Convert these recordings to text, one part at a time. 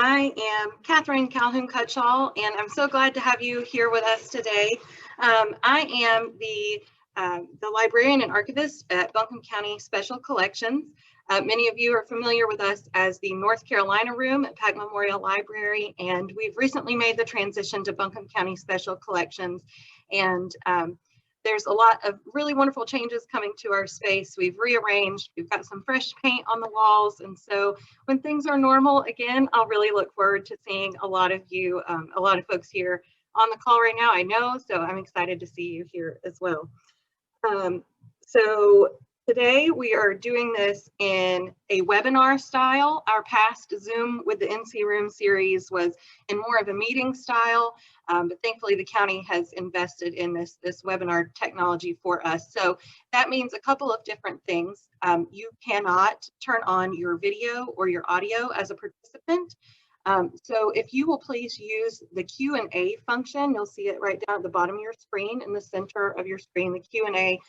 I am Catherine Calhoun-Cutshall, and I'm so glad to have you here with us today. I am the librarian and archivist at Buncombe County Special Collections. Many of you are familiar with us as the North Carolina Room at Pack Memorial Library, and we've recently made the transition to Buncombe County Special Collections. And there's a lot of really wonderful changes coming to our space. We've rearranged, we've got some fresh paint on the walls. And so when things are normal again, I'll really look forward to seeing a lot of you, a lot of folks here on the call right now, I know, so I'm excited to see you here as well. So today we are doing this in a webinar style. Our past Zoom with the NC Room series was in more of a meeting style, but thankfully the county has invested in this webinar technology for us. So that means a couple of different things. You cannot turn on your video or your audio as a participant. So if you will please use the Q&A function, you'll see it right down at the bottom of your screen, in the center of your screen, the Q&A,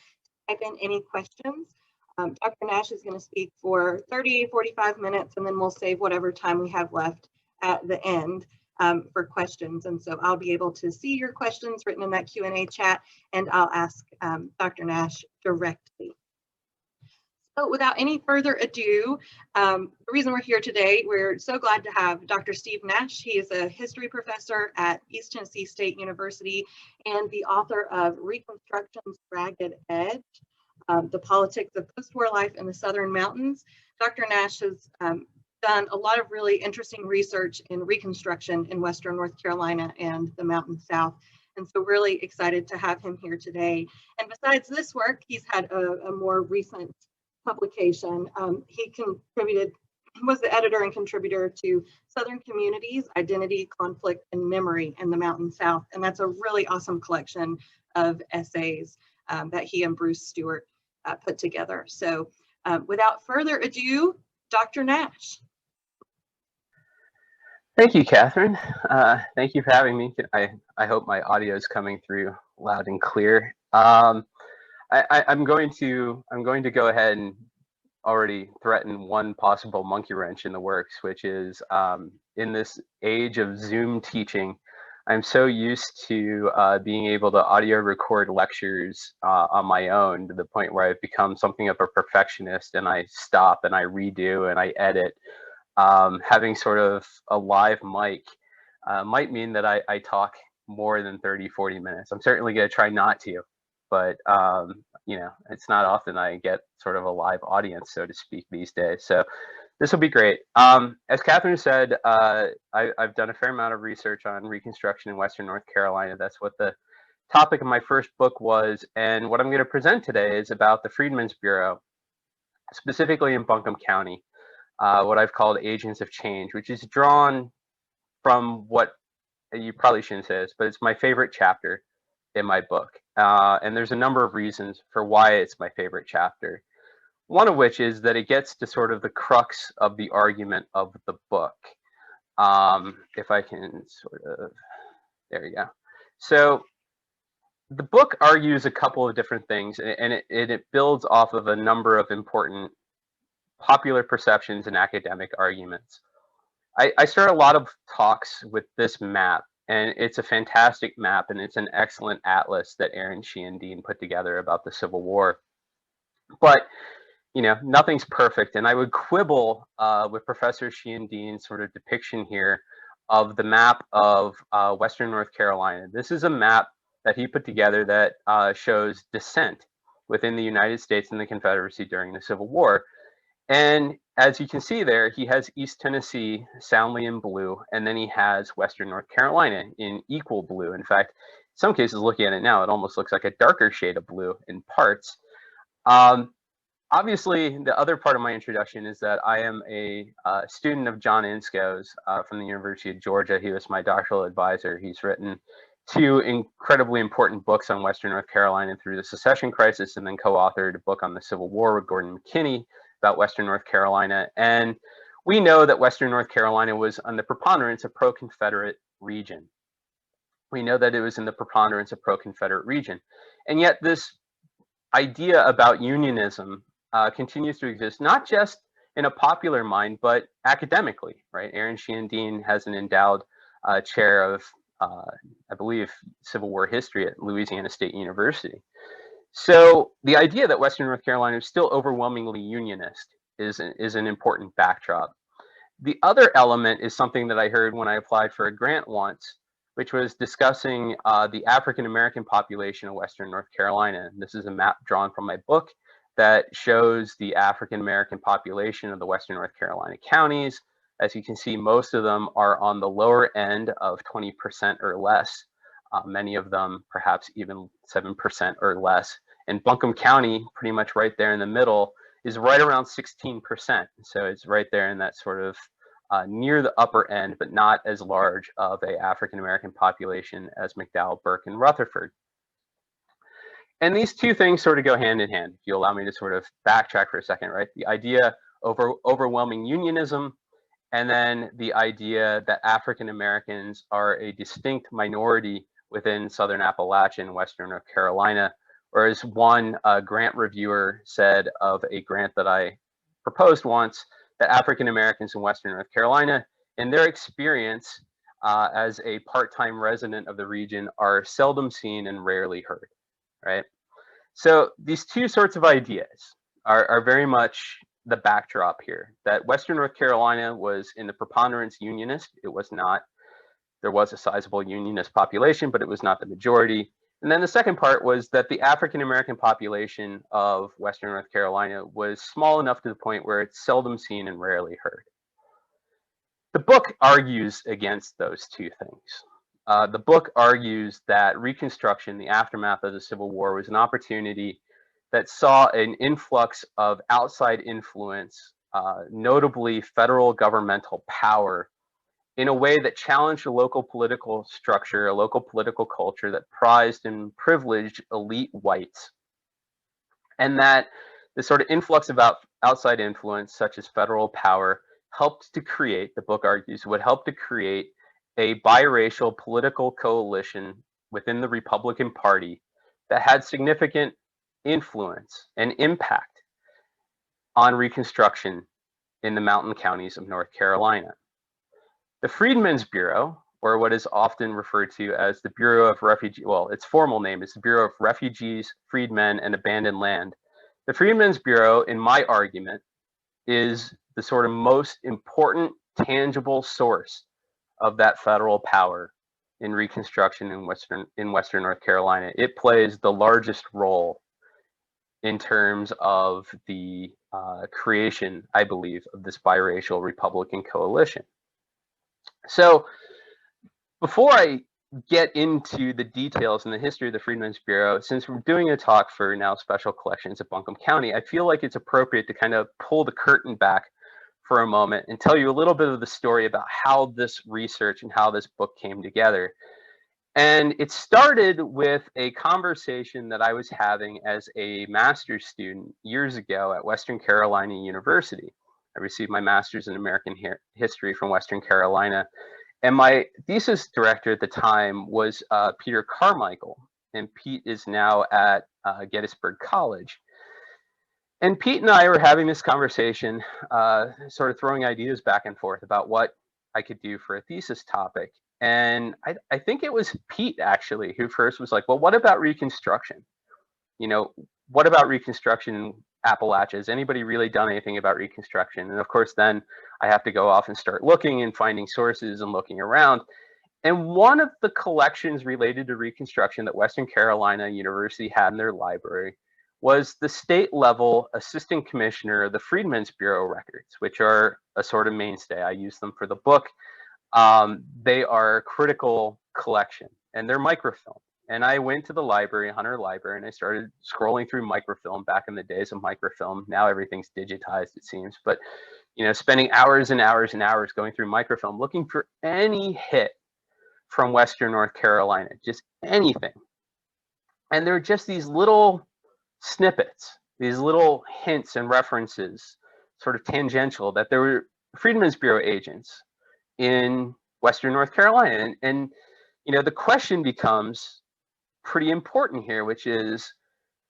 type in any questions. Dr. Nash is going to speak for 30, 45 minutes, and then we'll save whatever time we have left at the end for questions. And so I'll be able to see your questions written in that Q&A chat, and I'll ask Dr. Nash directly. So without any further ado, the reason we're here today, we're so glad to have Dr. Steve Nash. He is a history professor at East Tennessee State University and the author of Reconstruction's Ragged Edge, the Politics of Postwar Life in the Southern Mountains. Dr. Nash has done a lot of really interesting research in Reconstruction in Western North Carolina and the Mountain South. And so really excited to have him here today. And besides this work, he's had a more recent publication. He was the editor and contributor to Southern Communities, Identity, Conflict, and Memory in the Mountain South. And that's a really awesome collection of essays that he and Bruce Stewart put together. So without further ado, Dr. Nash. Thank you, Catherine. Thank you for having me. I hope my audio is coming through loud and clear. I'm going to go ahead and already threaten one possible monkey wrench in the works, which is in this age of Zoom teaching, I'm so used to being able to audio record lectures on my own to the point where I've become something of a perfectionist, and I stop and I redo and I edit. Having sort of a live mic might mean that I talk more than 30, 40 minutes. I'm certainly going to try not to. But, you know, it's not often I get sort of a live audience, so to speak, these days. So this will be great. As Catherine said, I've done a fair amount of research on Reconstruction in Western North Carolina. That's what the topic of my first book was. And what I'm going to present today is about the Freedmen's Bureau, specifically in Buncombe County, what I've called Agents of Change, which is drawn from what you probably shouldn't say this, but it's my favorite chapter in my book. And there's a number of reasons for why it's my favorite chapter. One of which is that it gets to sort of the crux of the argument of the book. If I can sort of, there you go. So the book argues a couple of different things, and it builds off of a number of important popular perceptions and academic arguments. I start a lot of talks with this map. And it's a fantastic map, and it's an excellent atlas that Aaron Sheehan-Dean put together about the Civil War. But, you know, nothing's perfect. And I would quibble with Professor Sheehan-Dean's sort of depiction here of the map of Western North Carolina. This is a map that he put together that shows dissent within the United States and the Confederacy during the Civil War. And as you can see there, he has East Tennessee soundly in blue, and then he has Western North Carolina in equal blue. In fact, in some cases, looking at it now, it almost looks like a darker shade of blue in parts. Obviously, the other part of my introduction is that I am a student of John Insko's from the University of Georgia. He was my doctoral advisor. He's written two incredibly important books on Western North Carolina through the secession crisis, and then co-authored a book on the Civil War with Gordon McKinney about Western North Carolina. And we know that Western North Carolina was on the preponderance of pro-Confederate region. We know that it was in the preponderance of pro-Confederate region. And yet this idea about unionism continues to exist, not just in a popular mind, but academically, right? Aaron Sheehan Dean has an endowed chair of, I believe, Civil War history at Louisiana State University. So the idea that Western North Carolina is still overwhelmingly Unionist is an important backdrop. The other element is something that I heard when I applied for a grant once, which was discussing the African-American population of Western North Carolina. This is a map drawn from my book that shows the African-American population of the Western North Carolina counties. As you can see, most of them are on the lower end of 20% or less, many of them perhaps even 7% or less. And Buncombe County, pretty much right there in the middle, is right around 16%. So it's right there in that sort of near the upper end, but not as large of a African-American population as McDowell, Burke, and Rutherford. And these two things sort of go hand in hand. If you allow me to sort of backtrack for a second, right? The idea of overwhelming unionism, and then the idea that African-Americans are a distinct minority within Southern Appalachia and Western North Carolina. Or as one grant reviewer said of a grant that I proposed once, that African Americans in Western North Carolina, in their experience as a part-time resident of the region, are seldom seen and rarely heard, right? So these two sorts of ideas are very much the backdrop here, that Western North Carolina was in the preponderance Unionist. It was not. There was a sizable Unionist population, but it was not the majority. And then the second part was that the African-American population of Western North Carolina was small enough to the point where it's seldom seen and rarely heard. The book argues against those two things. The book argues that Reconstruction, the aftermath of the Civil War, was an opportunity that saw an influx of outside influence, notably federal governmental power, in a way that challenged a local political structure, a local political culture that prized and privileged elite whites. And that the sort of influx of outside influence, such as federal power, helped to create, the book argues, would help to create a biracial political coalition within the Republican Party that had significant influence and impact on Reconstruction in the mountain counties of North Carolina. The Freedmen's Bureau, or what is often referred to as the Bureau of Refugees, well, its formal name is the Bureau of Refugees, Freedmen, and Abandoned Land. The Freedmen's Bureau, in my argument, is the sort of most important tangible source of that federal power in Reconstruction in Western North Carolina. It plays the largest role in terms of the creation, I believe, of this biracial Republican coalition. So before I get into the details and the history of the Freedmen's Bureau, since we're doing a talk for now Special Collections at Buncombe County, I feel like it's appropriate to kind of pull the curtain back for a moment and tell you a little bit of the story about how this research and how this book came together. And it started with a conversation that I was having as a master's student years ago at Western Carolina University. I received my master's in American history from Western Carolina. And my thesis director at the time was Peter Carmichael. And Pete is now at Gettysburg College. And Pete and I were having this conversation, sort of throwing ideas back and forth about what I could do for a thesis topic. And I think it was Pete, actually, who first was like, well, what about Reconstruction? You know, what about Reconstruction in Appalachia? Has anybody really done anything about Reconstruction? And of course, then I have to go off and start looking and finding sources and looking around. And one of the collections related to Reconstruction that Western Carolina University had in their library was the state level assistant commissioner of the Freedmen's Bureau records, which are a sort of mainstay. I use them for the book. They are a critical collection and they're microfilm. And I went to the library, Hunter Library, and I started scrolling through microfilm back in the days of microfilm. Now everything's digitized, it seems. But, you know, spending hours and hours and hours going through microfilm, looking for any hit from Western North Carolina, just anything. And there are just these little snippets, these little hints and references, sort of tangential, that there were Freedmen's Bureau agents in Western North Carolina. And you know, the question becomes pretty important here, which is,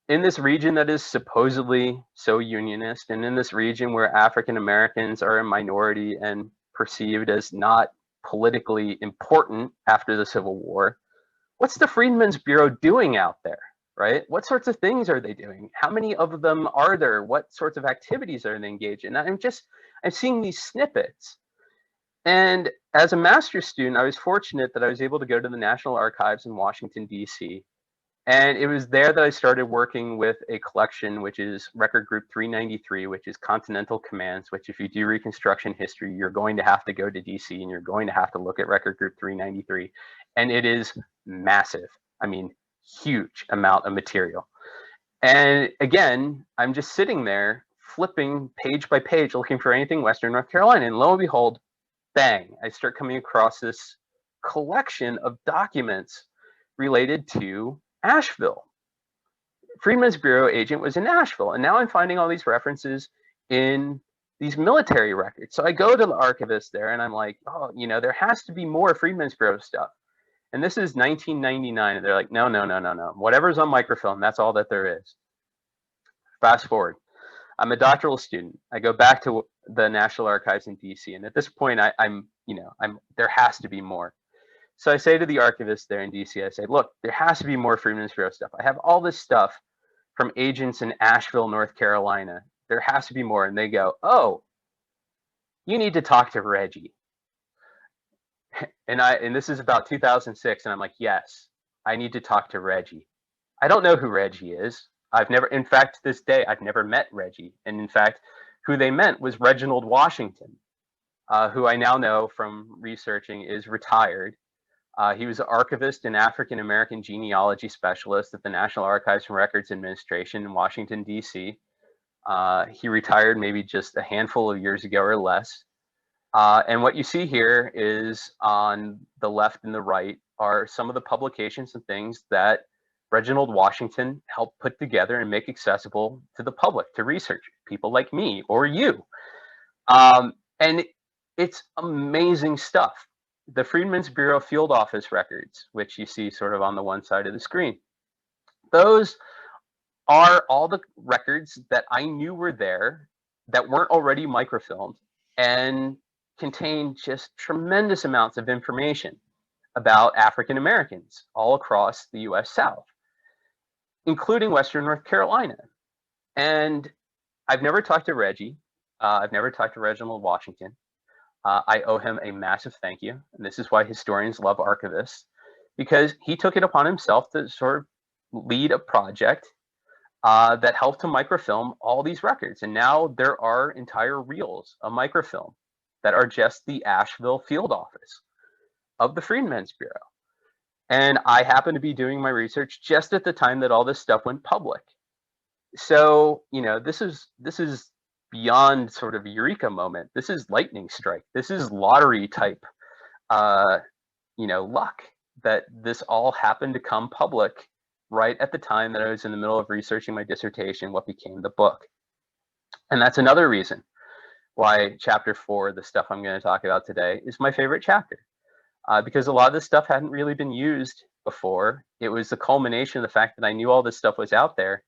in this region that is supposedly so unionist, and in this region where African Americans are a minority and perceived as not politically important after the Civil War, what's the Freedmen's Bureau doing out there, right? What sorts of things are they doing? How many of them are there? What sorts of activities are they engaged in? I'm seeing these snippets. And as a master's student, I was fortunate that I was able to go to the National Archives in Washington, D.C. And it was there that I started working with a collection, which is Record Group 393, which is Continental Commands, which if you do Reconstruction history, you're going to have to go to DC and you're going to have to look at Record Group 393. And it is massive. I mean, huge amount of material. And again, I'm just sitting there flipping page by page, looking for anything Western North Carolina. And lo and behold, bang, I start coming across this collection of documents related to Asheville. Freedmen's Bureau agent was in Asheville, and now I'm finding all these references in these military records. So I go to the archivist there, and I'm like, oh, you know, there has to be more Freedmen's Bureau stuff. And this is 1999, and they're like, no. Whatever's on microfilm, that's all that there is. Fast forward. I'm a doctoral student. I go back to the National Archives in DC, and at this point, there has to be more. So I say to the archivist there in DC, I say, look, there has to be more Freedmen's Bureau stuff. I have all this stuff from agents in Asheville, North Carolina. There has to be more. And they go, oh, you need to talk to Reggie. And this is about 2006. And I'm like, yes, I need to talk to Reggie. I don't know who Reggie is. In fact, to this day, I've never met Reggie. And in fact, who they meant was Reginald Washington, who I now know from researching is retired. He was an archivist and African American genealogy specialist at the National Archives and Records Administration in Washington, D.C. He retired maybe just a handful of years ago or less. And what you see here is on the left and the right are some of the publications and things that Reginald Washington helped put together and make accessible to the public, to research people like me or you. And it's amazing stuff. The Freedmen's Bureau Field Office records, which you see sort of on the one side of the screen, those are all the records that I knew were there that weren't already microfilmed and contain just tremendous amounts of information about African Americans all across the US South, including Western North Carolina. And I've never talked to Reggie. I've never talked to Reginald Washington. I owe him a massive thank you. And this is why historians love archivists, because he took it upon himself to sort of lead a project that helped to microfilm all these records. And now there are entire reels of microfilm that are just the Asheville field office of the Freedmen's Bureau. And I happen to be doing my research just at the time that all this stuff went public. So, you know, this is beyond sort of a eureka moment. This is lightning strike. This is lottery type, luck that this all happened to come public right at the time that I was in the middle of researching my dissertation, what became the book. And that's another reason why chapter 4, the stuff I'm going to talk about today, is my favorite chapter. Because a lot of this stuff hadn't really been used before. It was the culmination of the fact that I knew all this stuff was out there.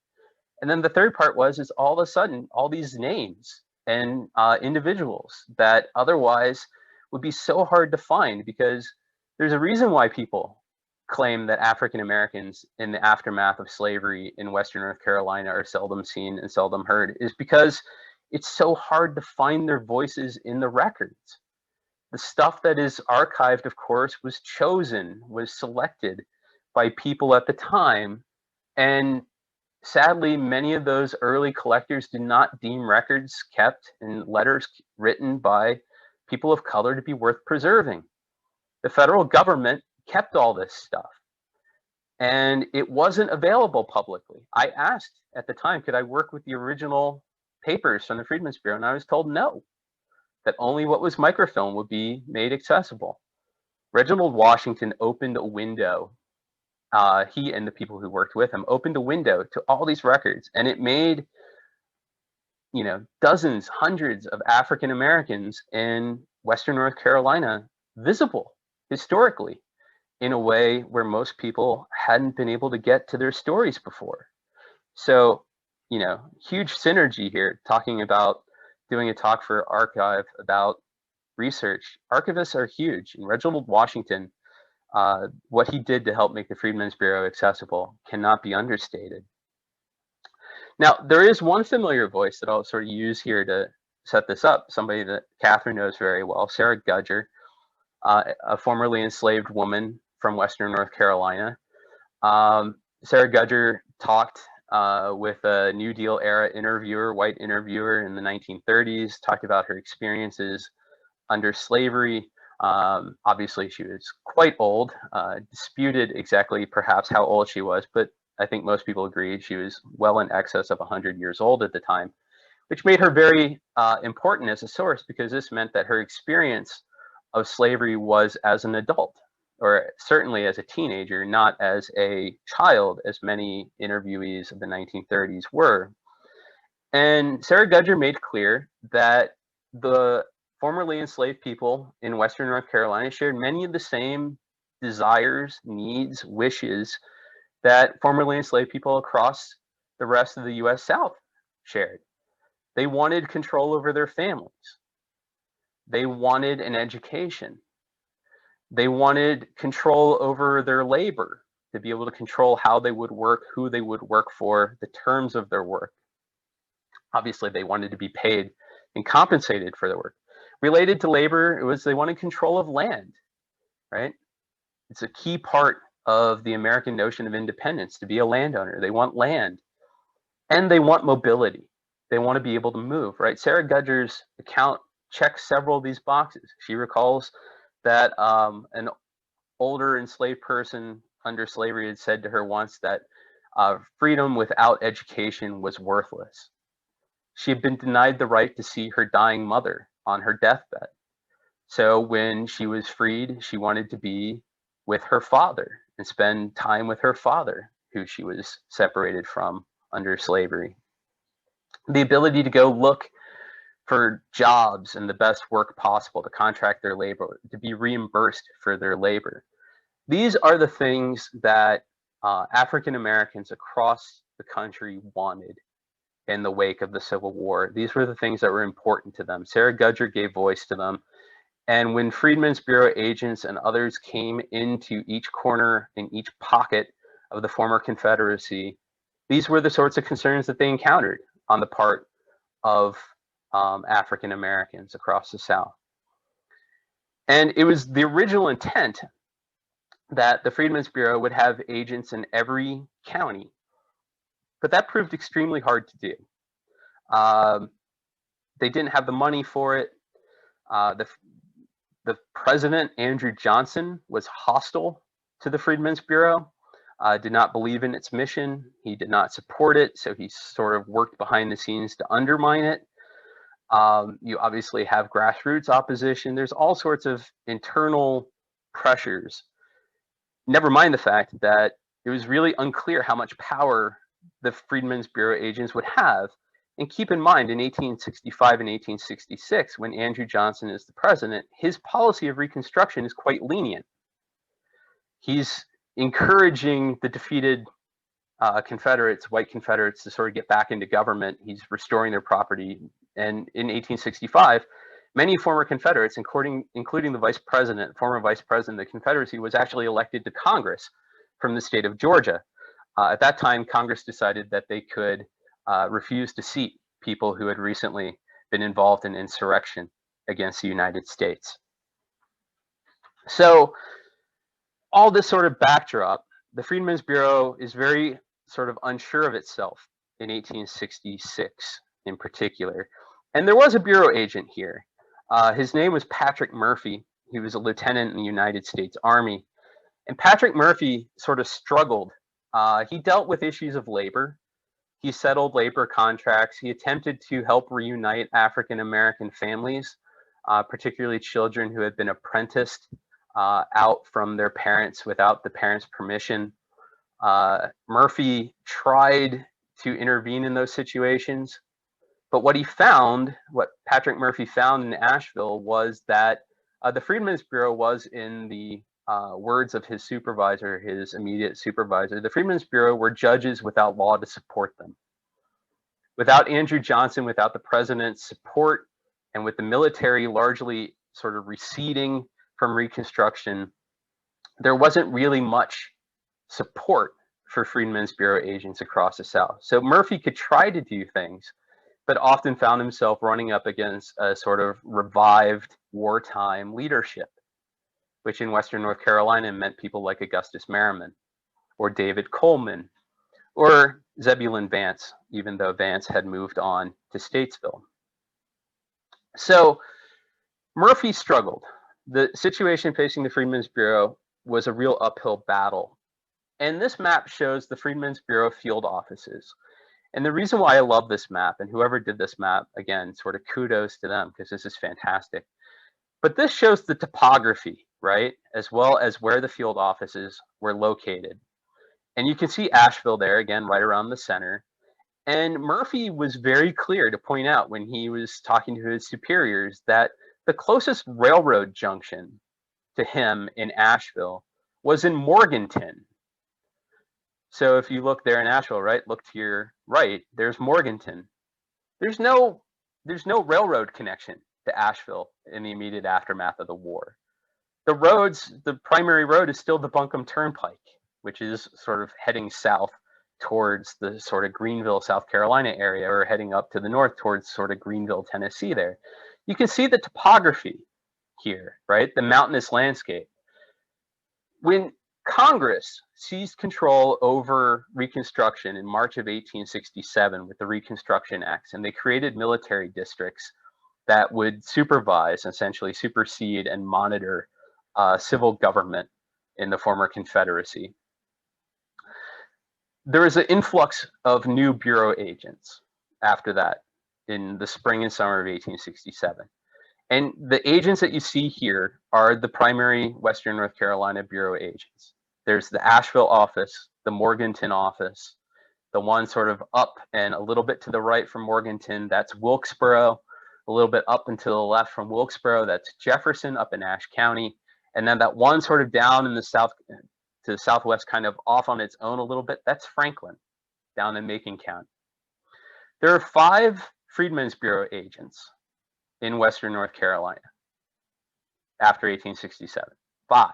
And then the third part is all of a sudden, all these names and individuals that otherwise would be so hard to find, because there's a reason why people claim that African Americans in the aftermath of slavery in Western North Carolina are seldom seen and seldom heard, is because it's so hard to find their voices in the records. The stuff that is archived, of course, was selected by people at the time. And sadly, many of those early collectors did not deem records kept and letters written by people of color to be worth preserving. The federal government kept all this stuff, and it wasn't available publicly. I asked at the time, could I work with the original papers from the Freedmen's Bureau? And I was told no, that only what was microfilm would be made accessible. Reginald Washington opened a window. He and the people who worked with him opened a window to all these records, and it made, dozens, hundreds of African Americans in Western North Carolina visible historically in a way where most people hadn't been able to get to their stories before. So, you know, huge synergy here, talking about doing a talk for Archive about research. Archivists are huge. And Reginald Washington, what he did to help make the Freedmen's Bureau accessible cannot be understated. Now, there is one familiar voice that I'll sort of use here to set this up, somebody that Catherine knows very well, Sarah Gudger, a formerly enslaved woman from Western North Carolina. Sarah Gudger talked with a New Deal era interviewer, white interviewer in the 1930s, talked about her experiences under slavery. Obviously, she was quite old, disputed exactly perhaps how old she was, but I think most people agreed she was well in excess of 100 years old at the time, which made her very important as a source, because this meant that her experience of slavery was as an adult, or certainly as a teenager, not as a child, as many interviewees of the 1930s were. And Sarah Gudger made clear that the formerly enslaved people in Western North Carolina shared many of the same desires, needs, wishes that formerly enslaved people across the rest of the US South shared. They wanted control over their families. They wanted an education. They wanted control over their labor, to be able to control how they would work, who they would work for, the terms of their work. Obviously, they wanted to be paid and compensated for their work. Related to labor, it was they wanted control of land, right? It's a key part of the American notion of independence, to be a landowner. They want land, and they want mobility. They want to be able to move, right? Sarah Gudger's account checks several of these boxes. She recalls that an older enslaved person under slavery had said to her once that freedom without education was worthless. She had been denied the right to see her dying mother on her deathbed. So when she was freed, she wanted to be with her father and spend time with her father, who she was separated from under slavery. The ability to go look for jobs and the best work possible, to contract their labor, to be reimbursed for their labor. These are the things that African Americans across the country wanted in the wake of the Civil War. These were the things that were important to them. Sarah Gudger gave voice to them. And when Freedmen's Bureau agents and others came into each corner and each pocket of the former Confederacy, these were the sorts of concerns that they encountered on the part of African Americans across the South. And it was the original intent that the Freedmen's Bureau would have agents in every county, but that proved extremely hard to do. They didn't have the money for it. The president, Andrew Johnson, was hostile to the Freedmen's Bureau, did not believe in its mission. He did not support it, so he sort of worked behind the scenes to undermine it. You obviously have grassroots opposition. There's all sorts of internal pressures. Never mind the fact that it was really unclear how much power the Freedmen's Bureau agents would have. And keep in mind, in 1865 and 1866, when Andrew Johnson is the president, his policy of Reconstruction is quite lenient. He's encouraging the defeated Confederates, white Confederates, to sort of get back into government. He's restoring their property. And in 1865, many former Confederates, including the vice president, former vice president of the Confederacy, was actually elected to Congress from the state of Georgia. At that time, Congress decided that they could refuse to seat people who had recently been involved in insurrection against the United States. So all this sort of backdrop, the Freedmen's Bureau is very sort of unsure of itself in 1866 in particular. And there was a bureau agent here. His name was Patrick Murphy. He was a lieutenant in the United States Army. And Patrick Murphy sort of struggled. He dealt with issues of labor. He settled labor contracts. He attempted to help reunite African American families, particularly children who had been apprenticed out from their parents without the parents' permission. Murphy tried to intervene in those situations, but what Patrick Murphy found in Asheville, was that the Freedmen's Bureau was in the words of his supervisor, his immediate supervisor, the Freedmen's Bureau were judges without law to support them. Without Andrew Johnson, without the president's support, and with the military largely sort of receding from Reconstruction, there wasn't really much support for Freedmen's Bureau agents across the South. So Murphy could try to do things, but often found himself running up against a sort of revived wartime leadership, which in Western North Carolina meant people like Augustus Merriman or David Coleman or Zebulon Vance, even though Vance had moved on to Statesville. So Murphy struggled. The situation facing the Freedmen's Bureau was a real uphill battle. And this map shows the Freedmen's Bureau field offices. And the reason why I love this map, and whoever did this map, again, sort of kudos to them, because this is fantastic. But this shows the topography, right? As well as where the field offices were located. And you can see Asheville there, again, right around the center. And Murphy was very clear to point out when he was talking to his superiors that the closest railroad junction to him in Asheville was in Morganton. So if you look there in Asheville, right, look to your right, there's Morganton. There's no railroad connection to Asheville in the immediate aftermath of the war. The primary road is still the Buncombe Turnpike, which is sort of heading south towards the sort of Greenville, South Carolina area, or heading up to the north towards sort of Greenville, Tennessee there. You can see the topography here, right? The mountainous landscape. When Congress seized control over Reconstruction in March of 1867 with the Reconstruction Acts, and they created military districts that would supervise, essentially supersede and monitor civil government in the former Confederacy. There was an influx of new Bureau agents after that in the spring and summer of 1867. And the agents that you see here are the primary Western North Carolina Bureau agents. There's the Asheville office, the Morganton office, the one sort of up and a little bit to the right from Morganton, that's Wilkesboro, a little bit up and to the left from Wilkesboro, that's Jefferson up in Ashe County, and then that one sort of down in the south to the southwest, kind of off on its own a little bit, that's Franklin, down in Macon County. There are 5 Freedmen's Bureau agents in Western North Carolina after 1867. 5.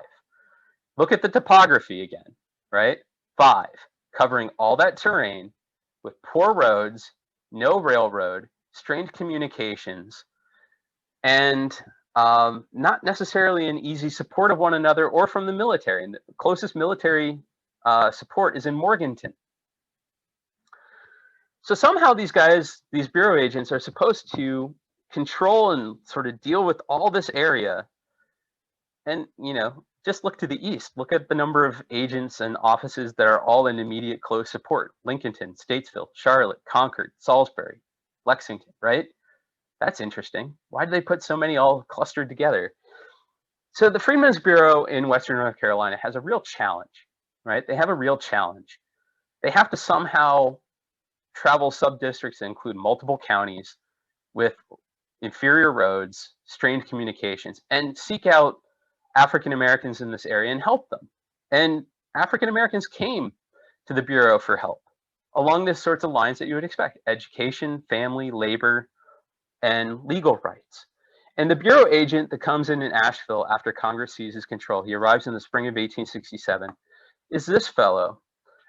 Look at the topography again, right? 5, covering all that terrain with poor roads, no railroad, strained communications, and not necessarily an easy support of one another or from the military. And the closest military support is in Morganton. So somehow these guys, these Bureau agents, are supposed to control and sort of deal with all this area. And, you know, just look to the east. Look at the number of agents and offices that are all in immediate close support. Lincolnton, Statesville, Charlotte, Concord, Salisbury, Lexington, right? That's interesting. Why do they put so many all clustered together? So the Freedmen's Bureau in Western North Carolina has a real challenge, right? They have a real challenge. They have to somehow travel sub-districts that include multiple counties with inferior roads, strained communications, and seek out African Americans in this area and help them. And African Americans came to the Bureau for help along the sorts of lines that you would expect: education, family, labor, and legal rights. And the Bureau agent that comes in Asheville after Congress seizes control, he arrives in the spring of 1867, is this fellow,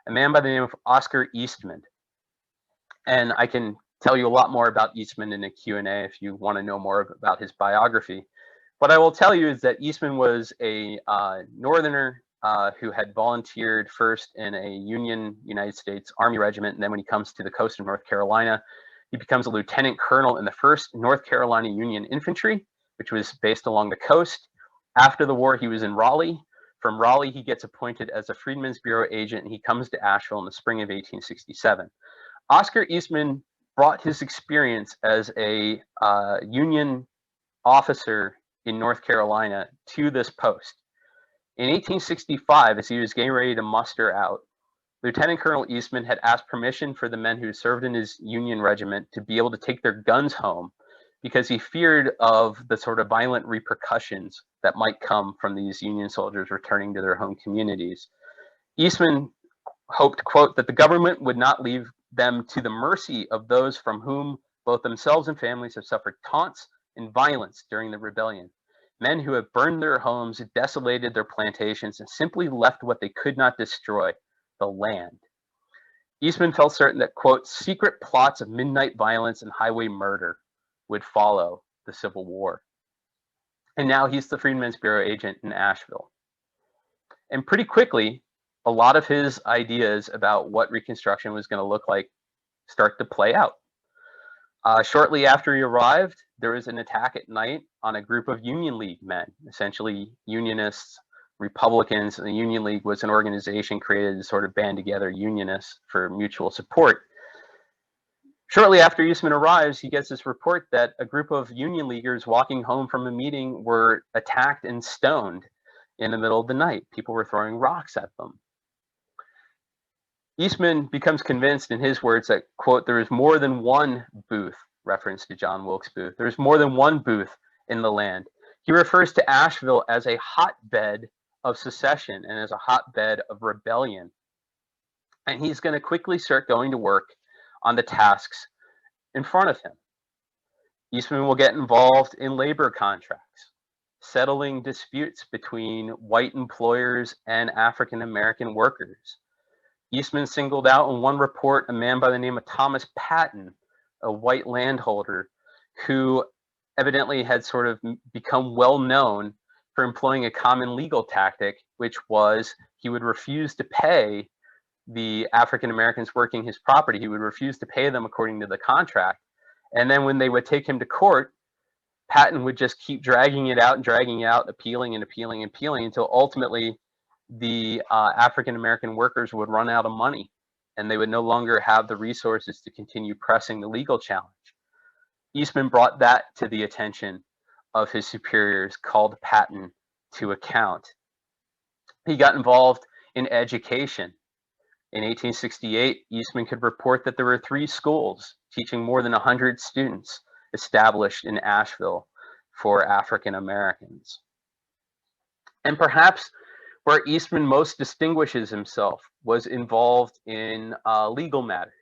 a man by the name of Oscar Eastman. And I can tell you a lot more about Eastman in a Q&A if you want to know more about his biography. What I will tell you is that Eastman was a Northerner who had volunteered first in a Union United States Army regiment, and then when he comes to the coast of North Carolina, he becomes a lieutenant colonel in the 1st North Carolina Union Infantry, which was based along the coast. After the war, he was in Raleigh. From Raleigh, he gets appointed as a Freedmen's Bureau agent, and he comes to Asheville in the spring of 1867. Oscar Eastman brought his experience as a Union officer in North Carolina to this post. In 1865, as he was getting ready to muster out, Lieutenant Colonel Eastman had asked permission for the men who served in his Union regiment to be able to take their guns home, because he feared of the sort of violent repercussions that might come from these Union soldiers returning to their home communities. Eastman hoped, quote, that the government would not leave them to the mercy of those from whom both themselves and families have suffered taunts and violence during the rebellion. Men who have burned their homes, desolated their plantations, and simply left what they could not destroy, the land. Eastman felt certain that, quote, secret plots of midnight violence and highway murder would follow the Civil War. And now he's the Freedmen's Bureau agent in Asheville. And pretty quickly, a lot of his ideas about what Reconstruction was going to look like start to play out. Shortly after he arrived, there was an attack at night on a group of Union League men, essentially Unionists, Republicans, and the Union League was an organization created to sort of band together Unionists for mutual support. Shortly after Eastman arrives, he gets this report that a group of Union Leaguers walking home from a meeting were attacked and stoned in the middle of the night. People were throwing rocks at them. Eastman becomes convinced, in his words, that, quote, there is more than one Booth, reference to John Wilkes Booth. There's more than one Booth in the land. He refers to Asheville as a hotbed of secession and as a hotbed of rebellion. And he's going to quickly start going to work on the tasks in front of him. Eastman will get involved in labor contracts, settling disputes between white employers and African-American workers. Eastman singled out in one report a man by the name of Thomas Patton, a white landholder who evidently had sort of become well known for employing a common legal tactic, which was he would refuse to pay the African Americans working his property. He would refuse to pay them according to the contract. And then when they would take him to court, Patton would just keep dragging it out and dragging it out, appealing and appealing and appealing until ultimately the African American workers would run out of money and they would no longer have the resources to continue pressing the legal challenge. Eastman brought that to the attention of his superiors, called Patton to account. He got involved in education. In 1868, Eastman could report that there were 3 schools teaching more than 100 students established in Asheville for African Americans. And perhaps where Eastman most distinguishes himself was involved in legal matters.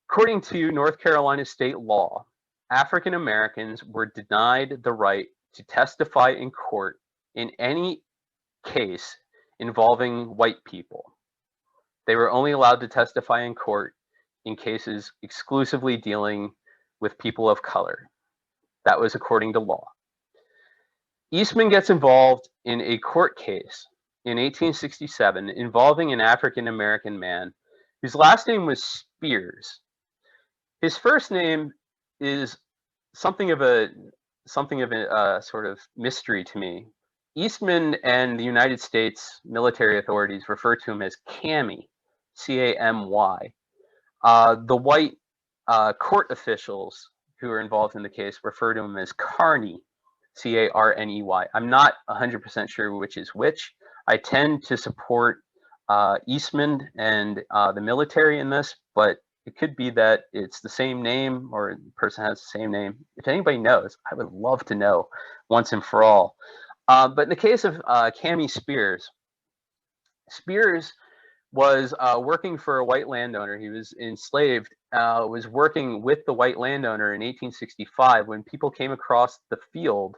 According to North Carolina state law, African Americans were denied the right to testify in court in any case involving white people. They were only allowed to testify in court in cases exclusively dealing with people of color. That was according to law. Eastman gets involved in a court case in 1867 involving an African American man whose last name was Spears. His first name is something of a sort of mystery to me. Eastman and the United States military authorities refer to him as Cammy, C-A-M-Y. The white court officials who are involved in the case refer to him as Carney, C-A-R-N-E-Y. I'm not 100% sure which is which. I tend to support Eastman and the military in this, but it could be that it's the same name or the person has the same name. If anybody knows, I would love to know once and for all. But in the case of Cammy Spears, Spears was working for a white landowner. He was enslaved, was working with the white landowner in 1865 when people came across the field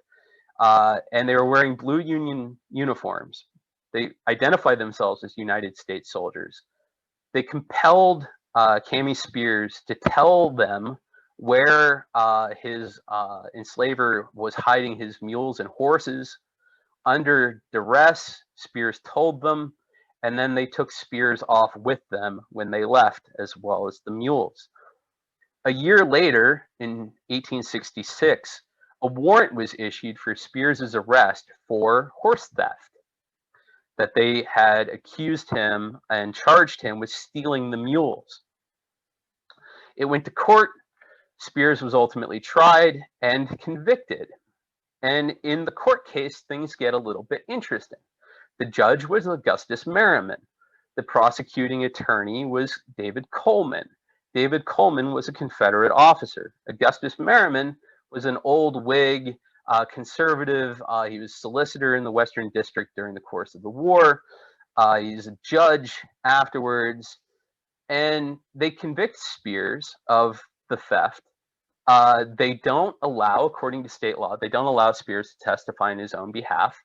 and they were wearing blue Union uniforms. They identified themselves as United States soldiers. They compelled Cammy Spears to tell them where his enslaver was hiding his mules and horses. Under duress, Spears told them, and then they took Spears off with them when they left, as well as the mules. A year later, in 1866, a warrant was issued for Spears's arrest for horse theft, that they had accused him and charged him with stealing the mules. It went to court. Spears was ultimately tried and convicted. And in the court case, things get a little bit interesting. The judge was Augustus Merriman. The prosecuting attorney was David Coleman. David Coleman was a Confederate officer. Augustus Merriman was an old Whig, conservative. He was solicitor in the Western District during the course of the war. He's a judge afterwards. And they convict Spears of the theft. They don't allow, according to state law, they don't allow Spears to testify in his own behalf.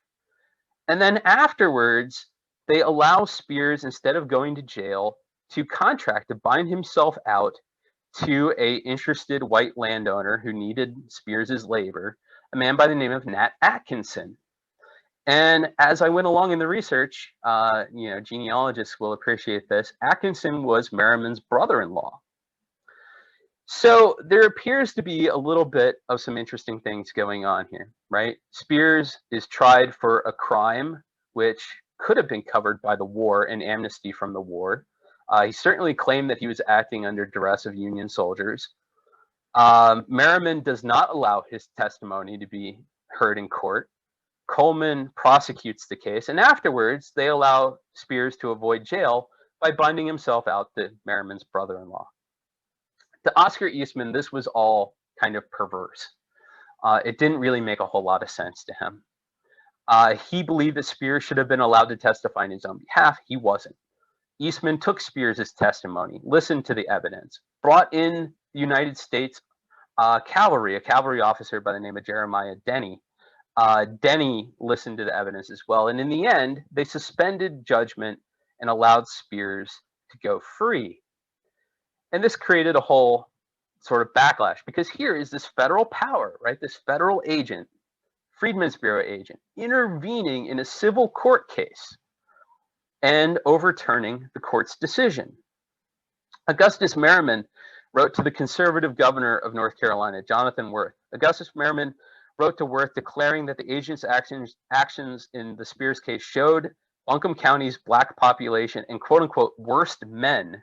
And then afterwards, they allow Spears, instead of going to jail, to contract to bind himself out to a interested white landowner who needed Spears's labor, a man by the name of Nat Atkinson. And as I went along in the research, genealogists will appreciate this, Atkinson was Merriman's brother-in-law. So there appears to be a little bit of some interesting things going on here, right? Spears is tried for a crime which could have been covered by the war and amnesty from the war. He certainly claimed that he was acting under duress of Union soldiers. Merriman does not allow his testimony to be heard in court. Coleman prosecutes the case, and afterwards they allow Spears to avoid jail by binding himself out to Merriman's brother-in-law. To Oscar Eastman, this was all kind of perverse. It didn't really make a whole lot of sense to him. He believed that Spears should have been allowed to testify in his own behalf. He wasn't. Eastman took Spears' testimony, listened to the evidence, brought in the United States cavalry, a cavalry officer by the name of Jeremiah Denny. Denny listened to the evidence as well, and in the end, they suspended judgment and allowed Spears to go free. And this created a whole sort of backlash, because here is this federal power, right? This federal agent, Freedmen's Bureau agent, intervening in a civil court case and overturning the court's decision. Augustus Merriman wrote to the conservative governor of North Carolina, Jonathan Worth. Augustus Merriman wrote to Worth declaring that the agent's actions in the Spears case showed Buncombe County's black population and quote unquote worst men,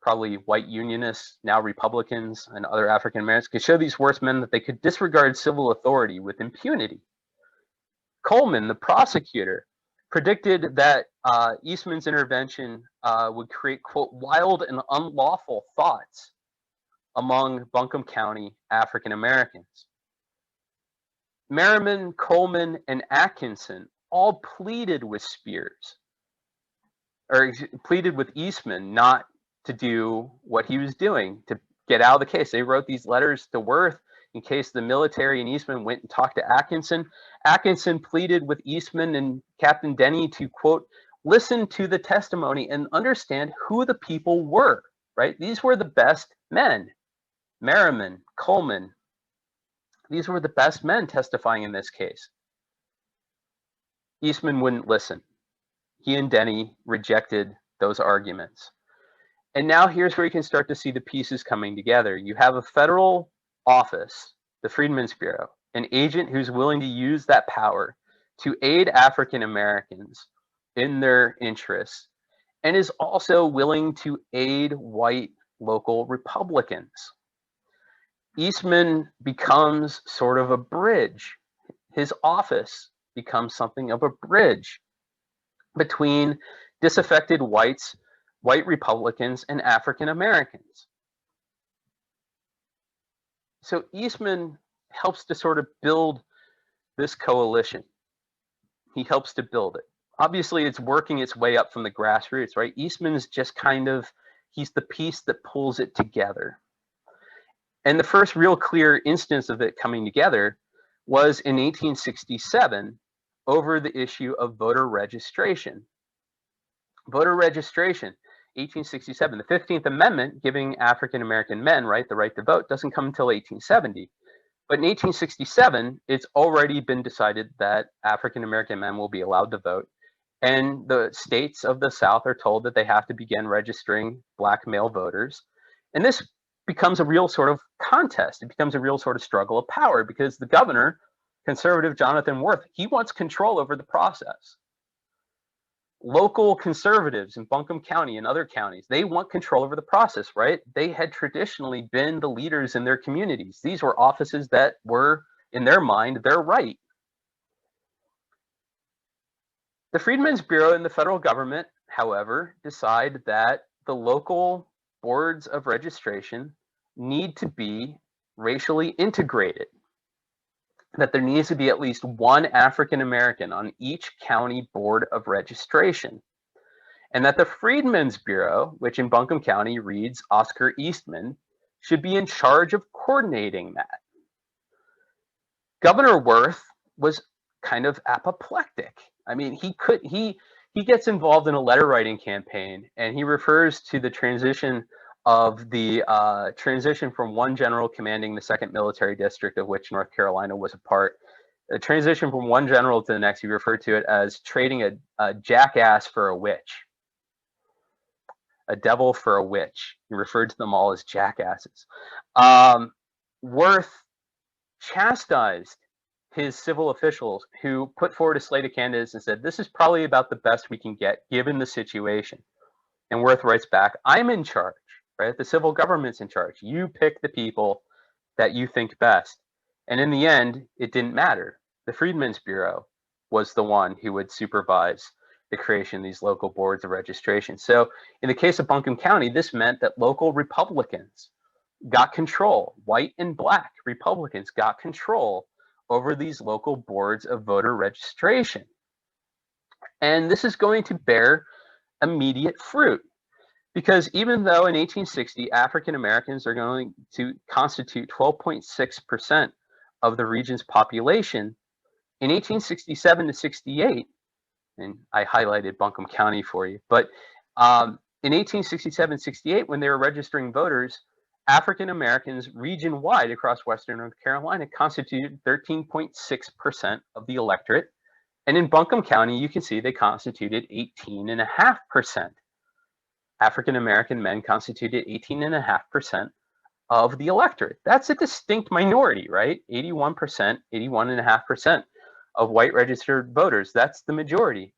probably white unionists, now Republicans and other African Americans, could show these worst men that they could disregard civil authority with impunity. Coleman, the prosecutor, predicted that Eastman's intervention would create, quote, wild and unlawful thoughts among Buncombe County African Americans. Merriman, Coleman, and Atkinson all pleaded with Spears, or pleaded with Eastman not to do what he was doing, to get out of the case. They wrote these letters to Worth in case the military and Eastman went and talked to Atkinson. Atkinson pleaded with Eastman and Captain Denny to, quote, listen to the testimony and understand who the people were, right? These were the best men. Merriman, Coleman, these were the best men testifying in this case. Eastman wouldn't listen. He and Denny rejected those arguments. And now here's where you can start to see the pieces coming together. You have a federal office, the Freedmen's Bureau, an agent who's willing to use that power to aid African Americans in their interests, and is also willing to aid white local Republicans. Eastman becomes sort of a bridge. His office becomes something of a bridge between disaffected whites, white Republicans, and African Americans. So Eastman helps to sort of build this coalition. He helps to build it. Obviously, it's working its way up from the grassroots, right? Eastman's just kind of, he's the piece that pulls it together. And the first real clear instance of it coming together was in 1867 over the issue of voter registration. Voter registration, 1867, the 15th Amendment giving African American men, right, the right to vote doesn't come until 1870. But in 1867, it's already been decided that African American men will be allowed to vote. And the states of the South are told that they have to begin registering black male voters. And this becomes a real sort of contest. It becomes a real sort of struggle of power because the governor, conservative Jonathan Worth, he wants control over the process. Local conservatives in Buncombe County and other counties, they want control over the process, right? They had traditionally been the leaders in their communities. These were offices that were, in their mind, their right. The Freedmen's Bureau and the federal government, however, decide that the local boards of registration need to be racially integrated, that there needs to be at least one African American on each county board of registration, and that the Freedmen's Bureau, which in Buncombe County reads Oscar Eastman, should be in charge of coordinating that. Governor Worth was kind of apoplectic. I mean, he gets involved in a letter writing campaign, and he refers to the transition of the transition from one general commanding the 2nd Military District, of which North Carolina was a part. The transition from one general to the next, he referred to it as trading a jackass for a witch. A devil for a witch. He referred to them all as jackasses. Worth chastised his civil officials who put forward a slate of candidates and said, this is probably about the best we can get given the situation. And Worth writes back, I'm in charge, right? The civil government's in charge. You pick the people that you think best. And in the end, it didn't matter. The Freedmen's Bureau was the one who would supervise the creation of these local boards of registration. So in the case of Buncombe County, this meant that local Republicans got control. White and black Republicans got control over these local boards of voter registration. And this is going to bear immediate fruit, because even though in 1860 African Americans are going to constitute 12.6% of the region's population, in 1867 to 68, and I highlighted Buncombe County for you, but in 1867-68, when they were registering voters, African Americans region-wide across Western North Carolina constituted 13.6% of the electorate. And in Buncombe County, you can see they constituted 18.5%. African American men constituted 18.5% of the electorate. That's a distinct minority, right? 81%, 81.5% of white registered voters. That's the majority.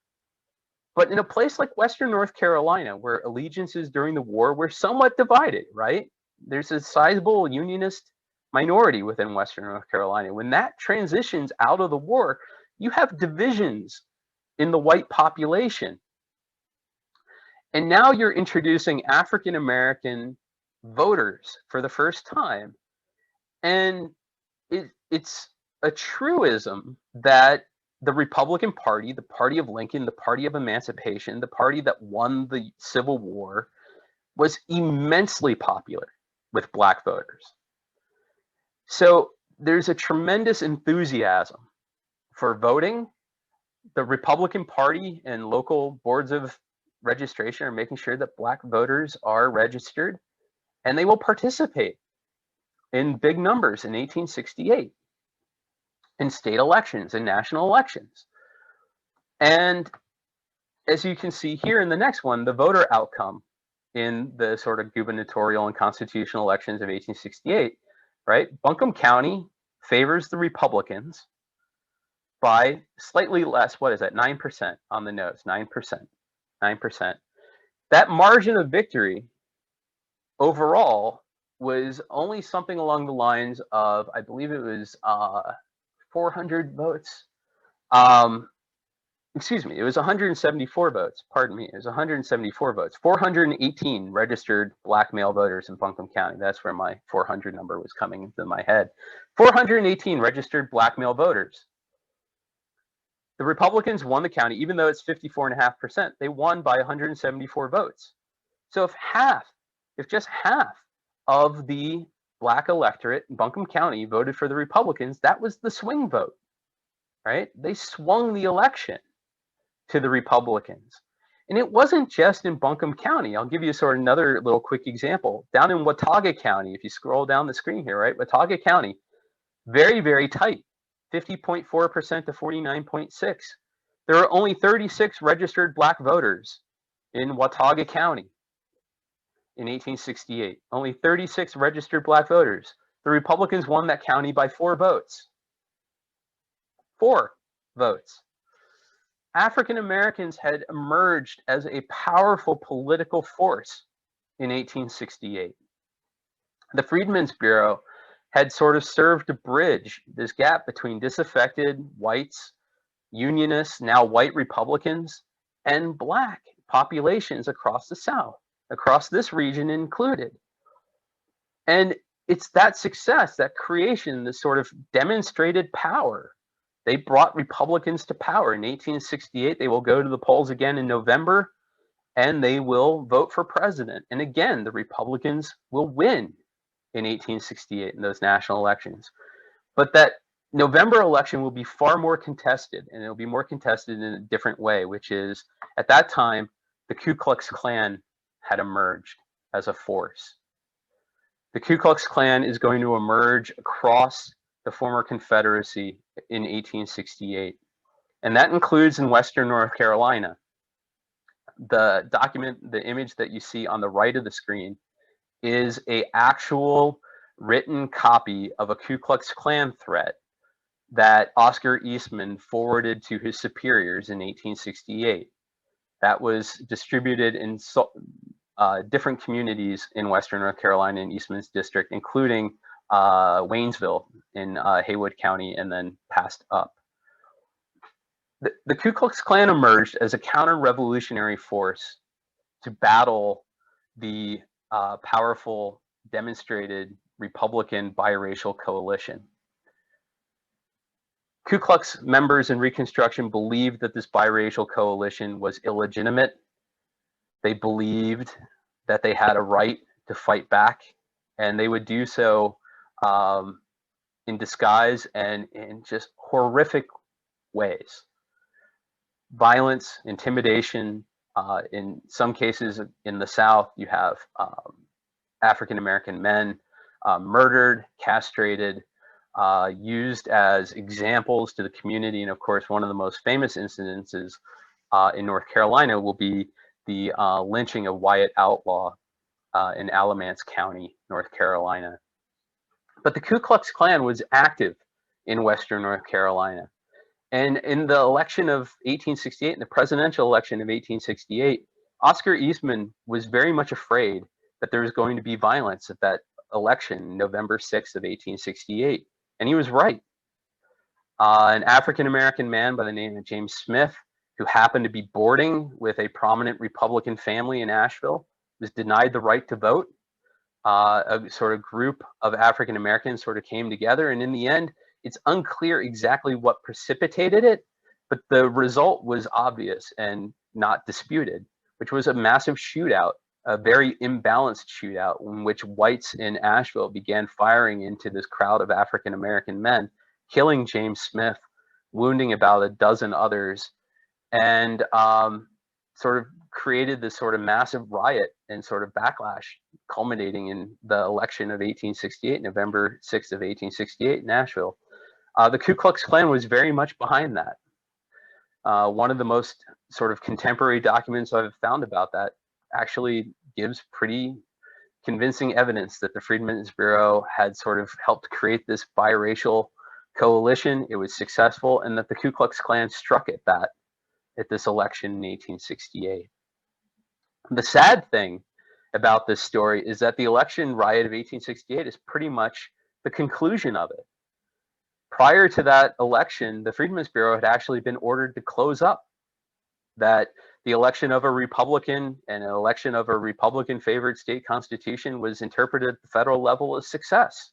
But in a place like Western North Carolina, where allegiances during the war were somewhat divided, right? There's a sizable Unionist minority within Western North Carolina. When that transitions out of the war, you have divisions in the white population. And now you're introducing African American voters for the first time. And it's a truism that the Republican Party, the party of Lincoln, the party of emancipation, the party that won the Civil War, was immensely popular with black voters. So there's a tremendous enthusiasm for voting. The Republican Party and local boards of registration are making sure that black voters are registered, and they will participate in big numbers in 1868 in state elections and national elections. And as you can see here in the next one, the voter outcome in the sort of gubernatorial and constitutional elections of 1868, right? Buncombe County favors the Republicans by slightly less, what is that, 9% on the nose, 9%. That margin of victory overall was only something along the lines of, I believe it was 400 votes. Excuse me, it was 174 votes, pardon me, it was 174 votes. 418 registered black male voters in Buncombe County. That's where my 400 number was coming into my head. 418 registered black male voters. The Republicans won the county, even though it's 54.5%, they won by 174 votes. So if just half of the black electorate in Buncombe County voted for the Republicans, that was the swing vote, right? They swung the election to the Republicans. And it wasn't just in Buncombe County. I'll give you sort of another little quick example. Down in Watauga County, if you scroll down the screen here, right? Watauga County, very, very tight, 50.4% to 49.6%. There are only 36 registered black voters in Watauga County in 1868. Only 36 registered black voters. The Republicans won that county by 4 votes. 4 votes. African Americans had emerged as a powerful political force in 1868. The Freedmen's Bureau had sort of served to bridge this gap between disaffected whites, Unionists, now white Republicans, and black populations across the South. across this region included. And it's that success, that creation, that sort of demonstrated power. They brought Republicans to power. In 1868, they will go to the polls again in November, and they will vote for president. And again, the Republicans will win in 1868 in those national elections. But that November election will be far more contested, and it'll be more contested in a different way, which is, at that time, the Ku Klux Klan had emerged as a force. The Ku Klux Klan is going to emerge across the former Confederacy in 1868, and that includes in Western North Carolina. The document, the image that you see on the right of the screen, is an actual written copy of a Ku Klux Klan threat that Oscar Eastman forwarded to his superiors in 1868. That was distributed in different communities in Western North Carolina in Eastman's district, including Waynesville in Haywood County, and then passed up. The Ku Klux Klan emerged as a counter-revolutionary force to battle the powerful, demonstrated Republican biracial coalition. Ku Klux members in Reconstruction believed that this biracial coalition was illegitimate. They believed that they had a right to fight back, and they would do so in disguise and in just horrific ways. Violence, intimidation. In some cases in the South, you have African-American men murdered, castrated, used as examples to the community. And of course, one of the most famous incidences in North Carolina will be the lynching of Wyatt Outlaw in Alamance County, North Carolina. But the Ku Klux Klan was active in Western North Carolina. And in the election of 1868, in the presidential election of 1868, Oscar Eastman was very much afraid that there was going to be violence at that election, November 6th of 1868. And he was right. An African-American man by the name of James Smith, who happened to be boarding with a prominent Republican family in Asheville, was denied the right to vote. A sort of group of African-Americans sort of came together, and in the end, it's unclear exactly what precipitated it, but the result was obvious and not disputed, which was a massive shootout, a very imbalanced shootout in which whites in Asheville began firing into this crowd of African-American men, killing James Smith, wounding about a dozen others, and sort of created this sort of massive riot and sort of backlash, culminating in the election of 1868, November 6th of 1868 in Nashville. The Ku Klux Klan was very much behind that. One of the most sort of contemporary documents I've found about that actually gives pretty convincing evidence that the Freedmen's Bureau had sort of helped create this biracial coalition. It was successful, and that the Ku Klux Klan struck at that at this election in 1868. The sad thing about this story is that the election riot of 1868 is pretty much the conclusion of it. Prior to that election, the Freedmen's Bureau had actually been ordered to close up. That the election of a Republican and an election of a Republican-favored state constitution was interpreted at the federal level as success.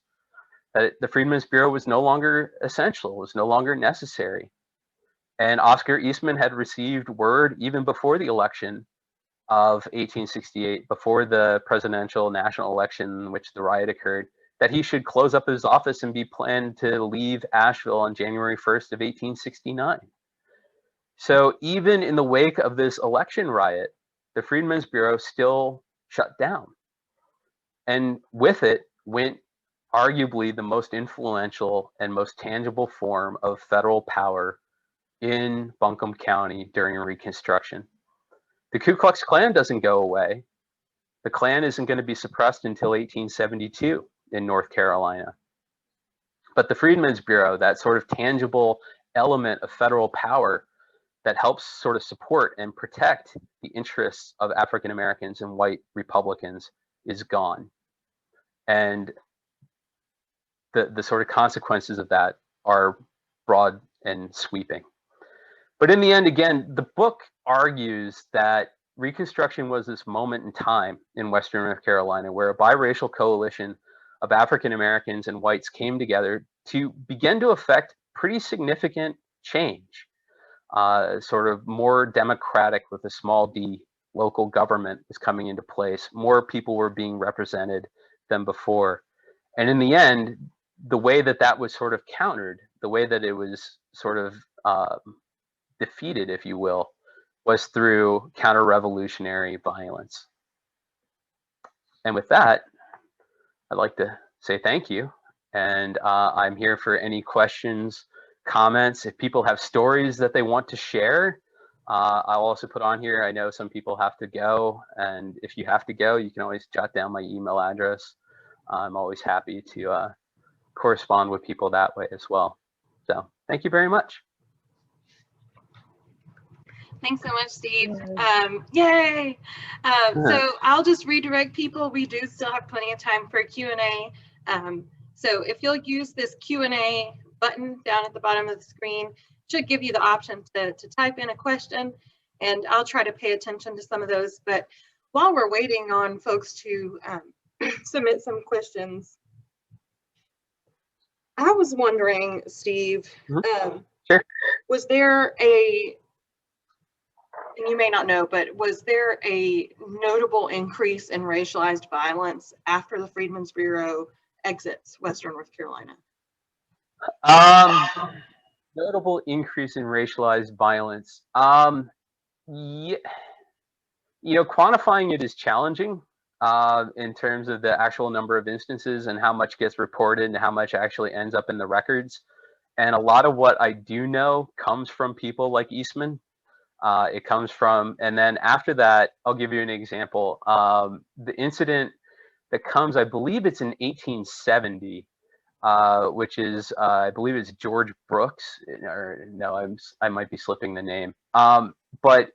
That the Freedmen's Bureau was no longer essential, was no longer necessary. And Oscar Eastman had received word even before the election of 1868, before the presidential national election in which the riot occurred, that he should close up his office and be planned to leave Asheville on January 1st of 1869. So even in the wake of this election riot, the Freedmen's Bureau still shut down. And with it went arguably the most influential and most tangible form of federal power in Buncombe County during Reconstruction. The Ku Klux Klan doesn't go away. The Klan isn't going to be suppressed until 1872 in North Carolina. But the Freedmen's Bureau, that sort of tangible element of federal power that helps sort of support and protect the interests of African Americans and white Republicans, is gone. And the sort of consequences of that are broad and sweeping. But in the end, again, the book argues that Reconstruction was this moment in time in Western North Carolina where a biracial coalition of African Americans and whites came together to begin to affect pretty significant change. Sort of more democratic with a small d local government is coming into place. More people were being represented than before. And in the end, the way that that was sort of countered, the way that it was sort of defeated, if you will, was through counter-revolutionary violence. And with that, I'd like to say thank you. And I'm here for any questions, comments. If people have stories that they want to share, I'll also put on here. I know some people have to go, and if you have to go, you can always jot down my email address. I'm always happy to correspond with people that way as well. So thank you very much. Thanks so much, Steve. Yay! So I'll just redirect people. We do still have plenty of time for Q&A. So if you'll use this Q&A button down at the bottom of the screen, it should give you the option to type in a question, and I'll try to pay attention to some of those. But while we're waiting on folks to submit some questions, I was wondering, Steve, Sure. Was there a, and you may not know, but was there a notable increase in racialized violence after the Freedmen's Bureau exits Western North Carolina? Notable increase in racialized violence. Yeah, you know, quantifying it is challenging in terms of the actual number of instances and how much gets reported and how much actually ends up in the records. And a lot of what I do know comes from people like Eastman. It comes from, and then after that, I'll give you an example. The incident that comes, I believe it's in 1870, which is, I believe it's George Brooks, or no, I might be slipping the name. But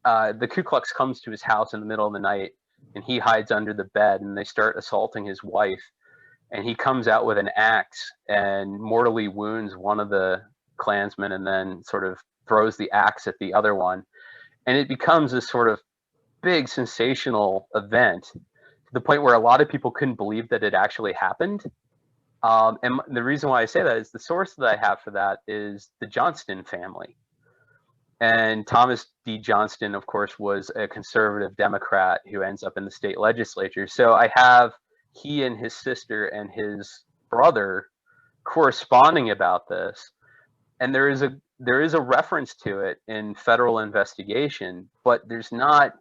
the Ku Klux comes to his house in the middle of the night, and he hides under the bed, and they start assaulting his wife. And he comes out with an axe and mortally wounds one of the Klansmen, and then sort of throws the axe at the other one. And it becomes this sort of big sensational event to the point where a lot of people couldn't believe that it actually happened. And the reason why I say that is the source that I have for that is the Johnston family. And Thomas D. Johnston, of course, was a conservative Democrat who ends up in the state legislature. So I have he and his sister and his brother corresponding about this. And there is a reference to it in federal investigation, but there's not,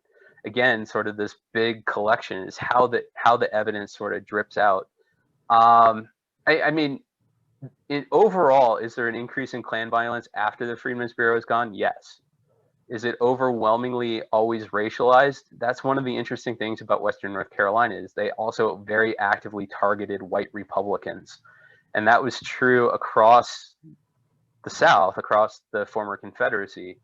again, sort of this big collection is how the evidence sort of drips out. I mean, overall, is there an increase in Klan violence after the Freedmen's Bureau is gone? Yes. Is it overwhelmingly always racialized? That's one of the interesting things about Western North Carolina is they also very actively targeted white Republicans. And that was true across the South, across the former Confederacy.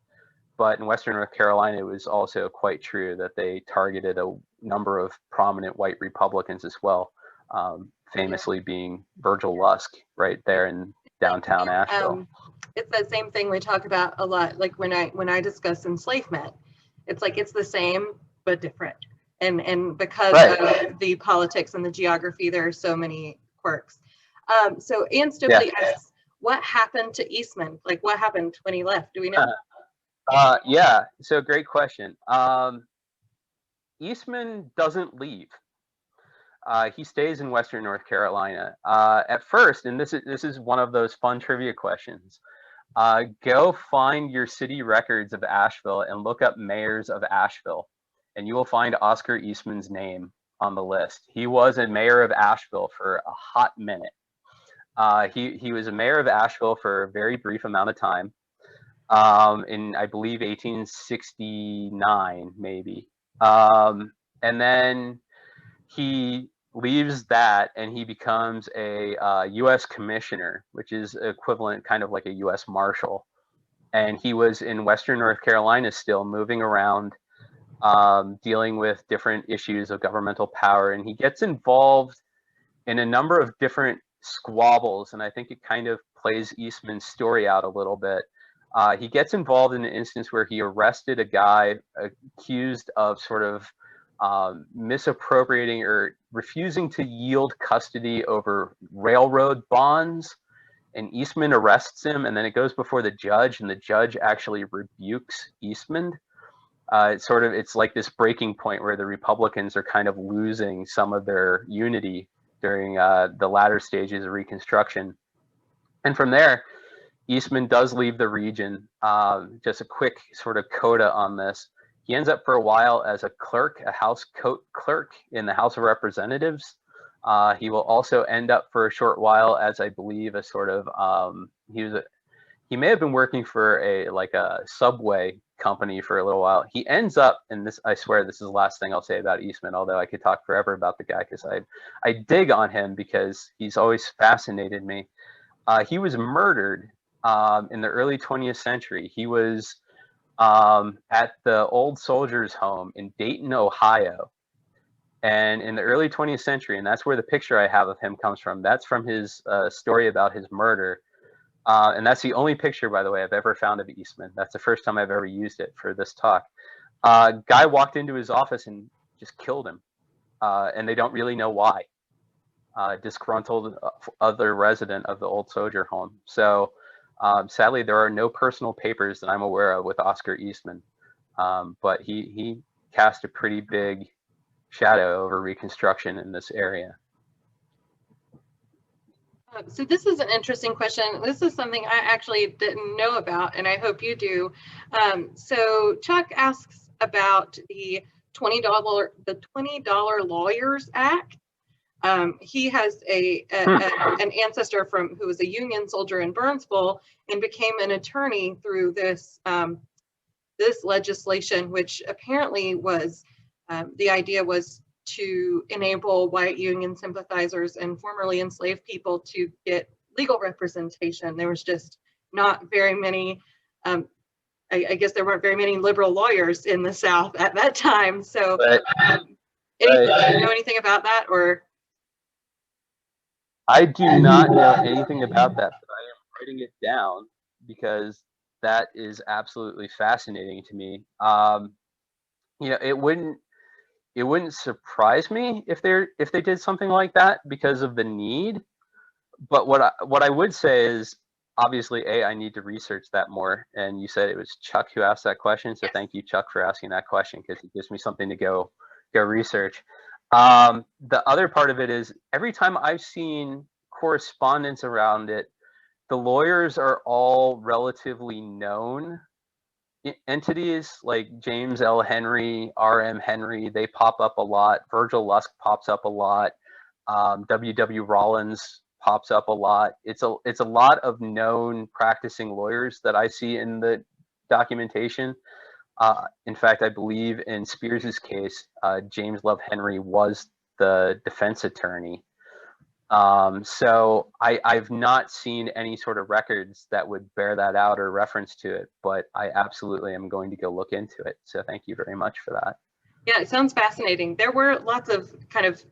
But in Western North Carolina, it was also quite true that they targeted a number of prominent white Republicans as well, famously being Virgil Lusk right there in downtown Asheville. It's that same thing we talk about a lot. Like when I discuss enslavement, it's like it's the same but different. And because of the politics and the geography, there are so many quirks. So Ann Stokely asks, what happened to Eastman? Like what happened when he left? Do we know? Yeah, so great question. Eastman doesn't leave. He stays in Western North Carolina. At first, and this is one of those fun trivia questions. Go find your city records of Asheville and look up mayors of Asheville, and you will find Oscar Eastman's name on the list. He was a mayor of Asheville for a hot minute. He was a mayor of Asheville for a very brief amount of time, in I believe 1869 maybe, and then he leaves that and he becomes a U.S. commissioner, which is equivalent kind of like a U.S. marshal. And he was in Western North Carolina still moving around, dealing with different issues of governmental power. And he gets involved in a number of different squabbles. And I think it kind of plays Eastman's story out a little bit. He gets involved in an instance where he arrested a guy accused of sort of misappropriating or refusing to yield custody over railroad bonds. And Eastman arrests him, and then it goes before the judge, and the judge actually rebukes Eastman. It's like this breaking point where the Republicans are kind of losing some of their unity during the latter stages of Reconstruction. And from there, Eastman does leave the region. Just a quick sort of coda on this. He ends up for a while as a clerk, a House clerk in the House of Representatives. He will also end up for a short while as, I believe, a sort of he may have been working for a subway company for a little while. He ends up, and this, I swear this is the last thing I'll say about Eastman, although I could talk forever about the guy because I dig on him because he's always fascinated me. He was murdered in the early 20th century. He was at the Old Soldiers Home in Dayton, Ohio. And in the early 20th century, and that's where the picture I have of him comes from. That's from his story about his murder. And that's the only picture, by the way, I've ever found of Eastman. That's the first time I've ever used it for this talk. Guy walked into his office and just killed him. And they don't really know why. Disgruntled other resident of the Old Soldier Home. So sadly, there are no personal papers that I'm aware of with Oscar Eastman. But he cast a pretty big shadow over Reconstruction in this area. So this is an interesting question. This is something I actually didn't know about, and I hope you do. So Chuck asks about the $20 Lawyers Act. He has an ancestor who was a Union soldier in Burnsville and became an attorney through this this legislation, which apparently was the idea was to enable white Union sympathizers and formerly enslaved people to get legal representation. There was just not very many, I guess there weren't very many liberal lawyers in the South at that time. So do you know anything about that? Or I do not know anything about that, but I am writing it down because that is absolutely fascinating to me. It wouldn't surprise me if they did something like that because of the need. But what I would say is, obviously, I need to research that more. And you said it was Chuck who asked that question, so thank you, Chuck, for asking that question because it gives me something to go research. The other part of it is every time I've seen correspondence around it, the lawyers are all relatively known entities like James L. Henry, R.M. Henry. They pop up a lot. Virgil Lusk pops up a lot. W.W. Rollins pops up a lot. It's a lot of known practicing lawyers that I see in the documentation. In fact, I believe in Spears's case, James Love Henry was the defense attorney. So I've not seen any sort of records that would bear that out or reference to it, but I absolutely am going to go look into it. So thank you very much for that. Yeah, it sounds fascinating. There were lots of kind of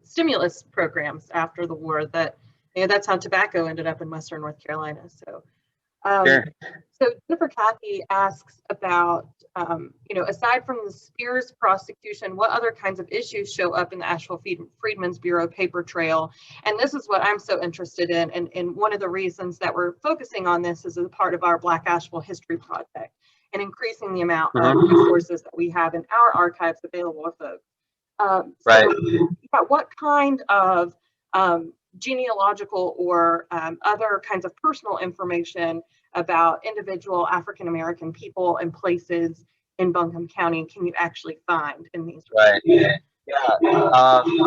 stimulus programs after the war that, that's how tobacco ended up in Western North Carolina. So, Sure. So Jennifer Cathy asks about, aside from the Spears prosecution, what other kinds of issues show up in the Asheville Freedmen's Bureau paper trail? And this is what I'm so interested in. And one of the reasons that we're focusing on this is as a part of our Black Asheville History Project and increasing the amount of resources that we have in our archives available to folks. Right. So, what kind of genealogical or other kinds of personal information about individual African-American people and places in Buncombe County can you actually find in these? Right. Yeah.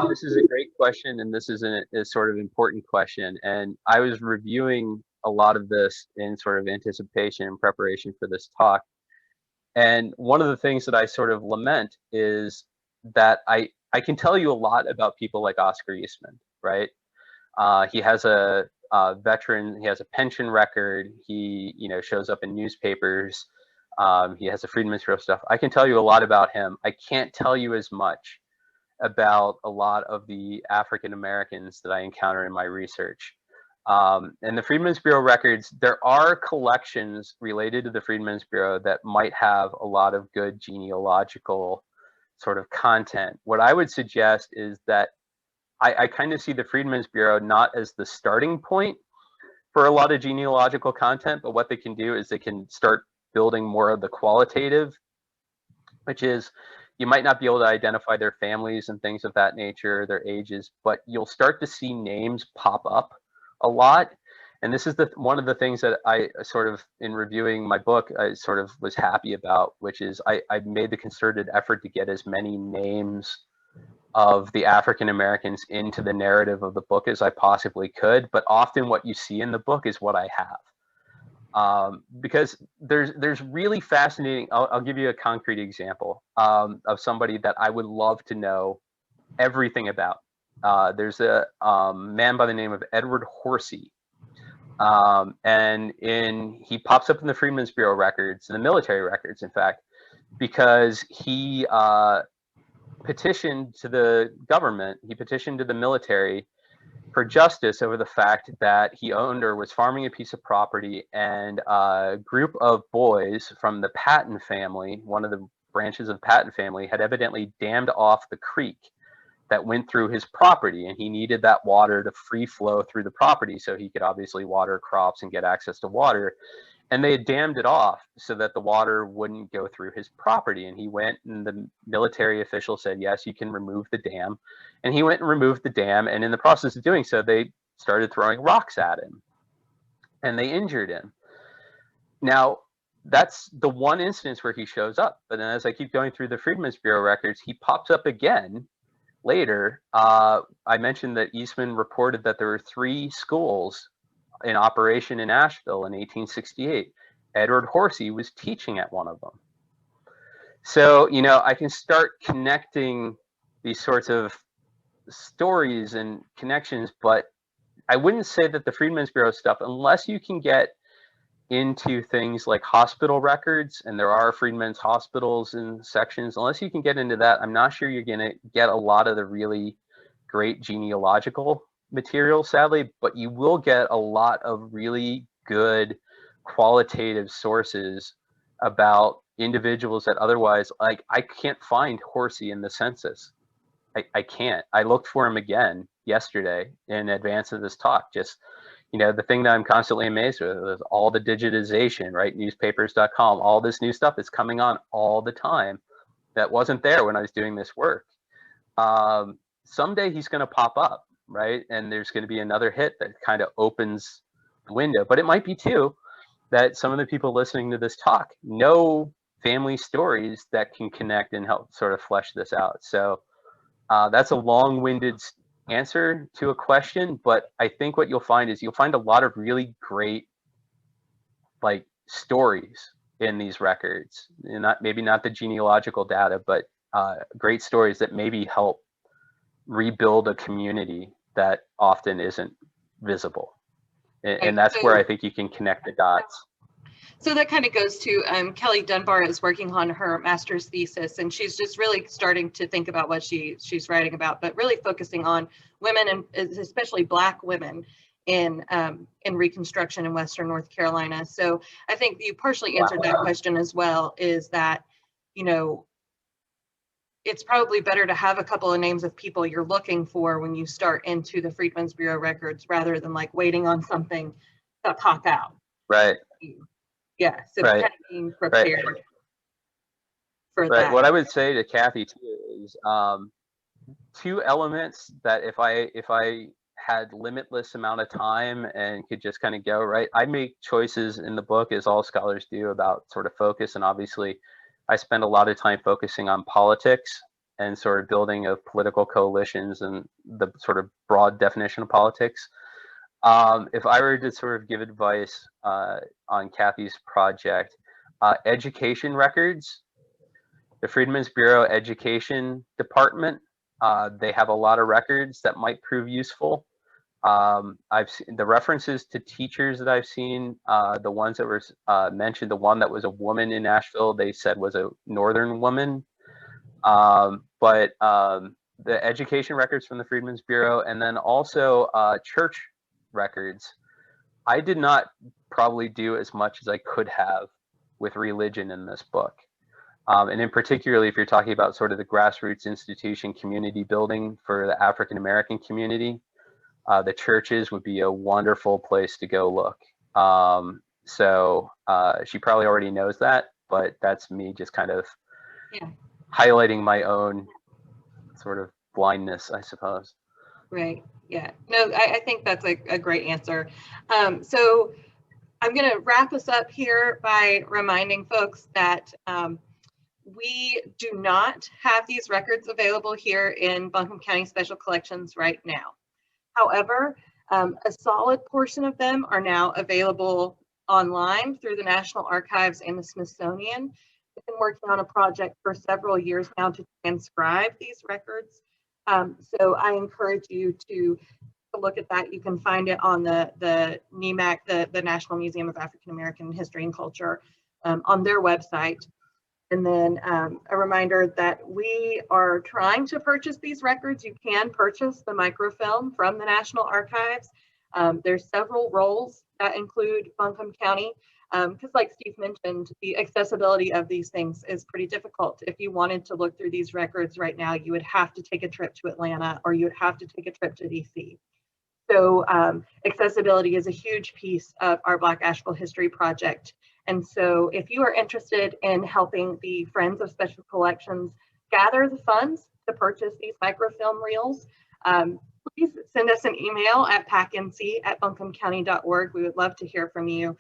This is a great question, and this is a sort of important question. And I was reviewing a lot of this in sort of anticipation and preparation for this talk. And one of the things that I sort of lament is that I can tell you a lot about people like Oscar Eastman, right? He has a veteran, he has a pension record, he shows up in newspapers, he has a Freedmen's Bureau stuff. I can tell you a lot about him. I can't tell you as much about a lot of the African Americans that I encounter in my research. And the Freedmen's Bureau records, there are collections related to the Freedmen's Bureau that might have a lot of good genealogical sort of content. What I would suggest is that I kind of see the Freedmen's Bureau not as the starting point for a lot of genealogical content, but what they can do is they can start building more of the qualitative, which is you might not be able to identify their families and things of that nature, their ages, but you'll start to see names pop up a lot. And this is one of the things that I sort of, in reviewing my book, I sort of was happy about, which is I made the concerted effort to get as many names of the African Americans into the narrative of the book as I possibly could. But often what you see in the book is what I have. Because there's really fascinating, I'll give you a concrete example of somebody that I would love to know everything about. There's a man by the name of Edward Horsey. And he pops up in the Freedmen's Bureau records, the military records, in fact, because he petitioned to the government, he petitioned to the military for justice over the fact that he owned or was farming a piece of property, and a group of boys from the Patton family, one of the branches of the Patton family, had evidently dammed off the creek that went through his property, and he needed that water to free flow through the property so he could obviously water crops and get access to water. And they had dammed it off so that the water wouldn't go through his property. And he went, and the military official said, yes, you can remove the dam. And he went and removed the dam. And in the process of doing so, they started throwing rocks at him and they injured him. Now, that's the one instance where he shows up. But then as I keep going through the Freedmen's Bureau records, he pops up again later. I mentioned that Eastman reported that there were 3 schools in operation in Asheville in 1868. Edward Horsey was teaching at one of them. So, you know, I can start connecting these sorts of stories and connections, but I wouldn't say that the Freedmen's Bureau stuff, unless you can get into things like hospital records, and there are Freedmen's hospitals and sections, unless you can get into that, I'm not sure you're going to get a lot of the really great genealogical material, sadly, but you will get a lot of really good qualitative sources about individuals that otherwise, like, I can't find Horsey in the census. I can't. I looked for him again yesterday in advance of this talk. Just, you know, the thing that I'm constantly amazed with is all the digitization, right? Newspapers.com, all this new stuff is coming on all the time that wasn't there when I was doing this work. Someday he's going to pop up, right? And there's going to be another hit that kind of opens the window. But it might be too that some of the people listening to this talk know family stories that can connect and help sort of flesh this out. So that's a long-winded answer to a question, but I think what you'll find is you'll find a lot of really great, like, stories in these records, and maybe not the genealogical data, but great stories that maybe help rebuild a community that often isn't visible. And that's where I think you can connect the dots. So that kind of goes to Kelly Dunbar is working on her master's thesis, and she's just really starting to think about what she's writing about, but really focusing on women, and especially Black women in Reconstruction in Western North Carolina. So I think you partially answered that question as well, is that, you know, it's probably better to have a couple of names of people you're looking for when you start into the Freedmen's Bureau records, rather than like waiting on something to pop out. Right. Yeah, so kind of being prepared for that. What I would say to Kathy too is 2 elements that if I had limitless amount of time and could just kind of go, right, I make choices in the book, as all scholars do, about sort of focus, and obviously I spend a lot of time focusing on politics and sort of building of political coalitions and the sort of broad definition of politics. If I were to sort of give advice on Kathy's project, education records, the Freedmen's Bureau Education Department, they have a lot of records that might prove useful. I've seen the references to teachers that I've seen, the ones that were mentioned, the one that was a woman in Asheville, they said was a Northern woman. The education records from the Freedmen's Bureau, and then also church records, I did not probably do as much as I could have with religion in this book. And in particularly, if you're talking about sort of the grassroots institution community building for the African American community, the churches would be a wonderful place to go look. So she probably already knows that, but that's me just kind of highlighting my own sort of blindness, I suppose. Right. Yeah. No, I think that's a great answer. So I'm going to wrap us up here by reminding folks that we do not have these records available here in Buncombe County Special Collections right now. However, a solid portion of them are now available online through the National Archives and the Smithsonian. We've been working on a project for several years now to transcribe these records. So I encourage you to look at that. You can find it on the NEMAC, the National Museum of African American History and Culture, on their website. And then a reminder that we are trying to purchase these records. You can purchase the microfilm from the National Archives. There's several roles that include Buncombe County, because like Steve mentioned, the accessibility of these things is pretty difficult. If you wanted to look through these records right now, you would have to take a trip to Atlanta, or you would have to take a trip to DC. So accessibility is a huge piece of our Black Asheville History Project. And so if you are interested in helping the Friends of Special Collections gather the funds to purchase these microfilm reels, please send us an email at pacnc@buncombecounty.org. We would love to hear from you.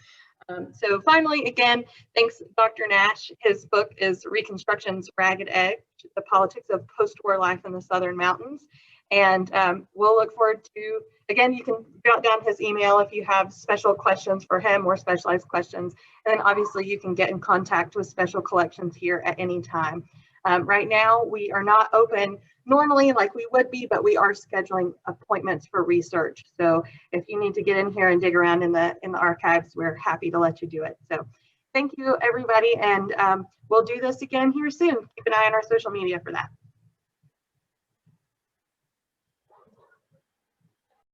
So finally, again, thanks, Dr. Nash. His book is Reconstruction's Ragged Edge, The Politics of Postwar Life in the Southern Mountains. And we'll look forward to, again, you can jot down his email if you have special questions for him or specialized questions. And then obviously you can get in contact with Special Collections here at any time. Right now, we are not open normally like we would be, but we are scheduling appointments for research. So if you need to get in here and dig around in the archives, we're happy to let you do it. So thank you, everybody. And we'll do this again here soon. Keep an eye on our social media for that.